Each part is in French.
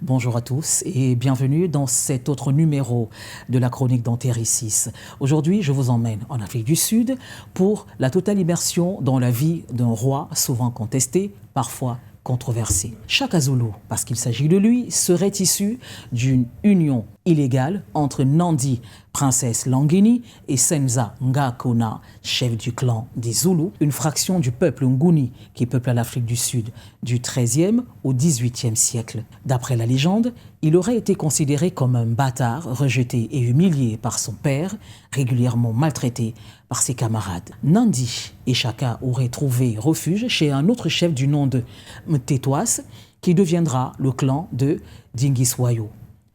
Bonjour à tous et bienvenue dans cet autre numéro de la chronique d'Antéricis. Aujourd'hui, je vous emmène en Afrique du Sud pour la totale immersion dans la vie d'un roi souvent contesté, parfois controversé. Shaka Zulu, parce qu'il s'agit de lui, serait issu d'une union illégale entre Nandi, princesse Langini, et Senza Ngakona, chef du clan des Zoulous, une fraction du peuple Nguni qui peuple l'Afrique du Sud du XIIIe au XVIIIe siècle. D'après la légende, il aurait été considéré comme un bâtard, rejeté et humilié par son père, régulièrement maltraité par ses camarades. Nandi et Shaka auraient trouvé refuge chez un autre chef du nom de Mtetwas, qui deviendra le clan de Dingiswayo,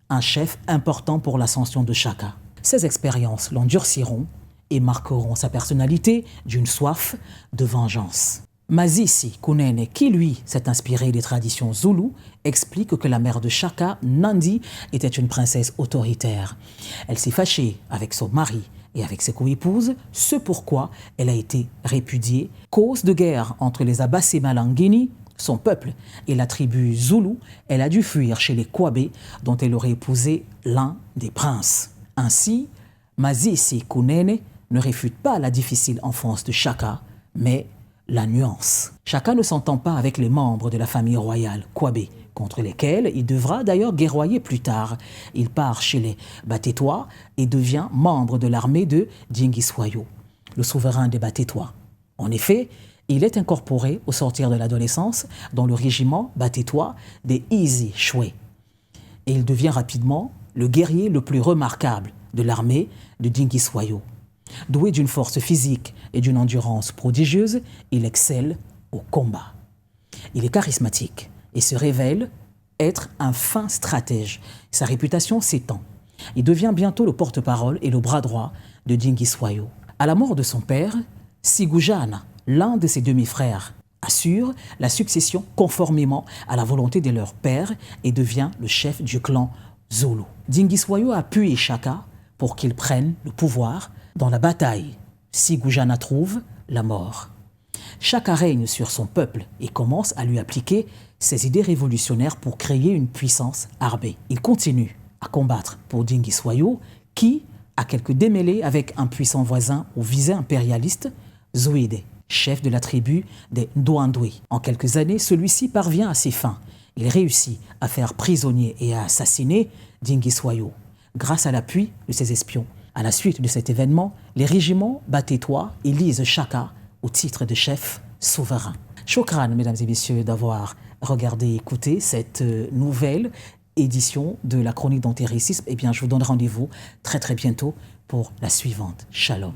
un chef important pour l'ascension de Shaka. Ces expériences l'endurciront et marqueront sa personnalité d'une soif de vengeance. Masisi Kunene, qui lui s'est inspiré des traditions zoulous, explique que la mère de Shaka, Nandi, était une princesse autoritaire. Elle s'est fâchée avec son mari et avec ses coépouses, ce pourquoi elle a été répudiée. Cause de guerre entre les Abasema Langini, son peuple, et la tribu Zoulou, elle a dû fuir chez les Kwabé, dont elle aurait épousé l'un des princes. Ainsi, Masisi Kunene ne réfute pas la difficile enfance de Shaka, mais la nuance. Shaka ne s'entend pas avec les membres de la famille royale Kwabé, contre lesquels il devra d'ailleurs guerroyer plus tard. Il part chez les Batétois et devient membre de l'armée de Dingiswayo, le souverain des Batétois. En effet, il est incorporé au sortir de l'adolescence dans le régiment batétois des Izi Choué. Et il devient rapidement le guerrier le plus remarquable de l'armée de Dingiswayo. Doué d'une force physique et d'une endurance prodigieuse, il excelle au combat. Il est charismatique et se révèle être un fin stratège. Sa réputation s'étend. Il devient bientôt le porte-parole et le bras droit de Dingiswayo. À la mort de son père, Sigujana, l'un de ses demi-frères, assure la succession conformément à la volonté de leur père et devient le chef du clan Zoulou. Dingiswayo appuie Shaka pour qu'il prenne le pouvoir. Dans la bataille, Sigujana trouve la mort. Shaka règne sur son peuple et commence à lui appliquer ses idées révolutionnaires pour créer une puissance armée. Il continue à combattre pour Dingiswayo qui a quelques démêlés avec un puissant voisin aux visées impérialistes, Zouide, chef de la tribu des Ndouandoué. En quelques années, celui-ci parvient à ses fins. Il réussit à faire prisonnier et à assassiner Dingiswayo grâce à l'appui de ses espions. À la suite de cet événement, les régiments batétois élisent Shaka au titre de chef souverain. Shukran, mesdames et messieurs, d'avoir regardé et écouté cette nouvelle édition de la chronique d'Antéricis. Eh bien, je vous donne rendez-vous très bientôt pour la suivante. Shalom.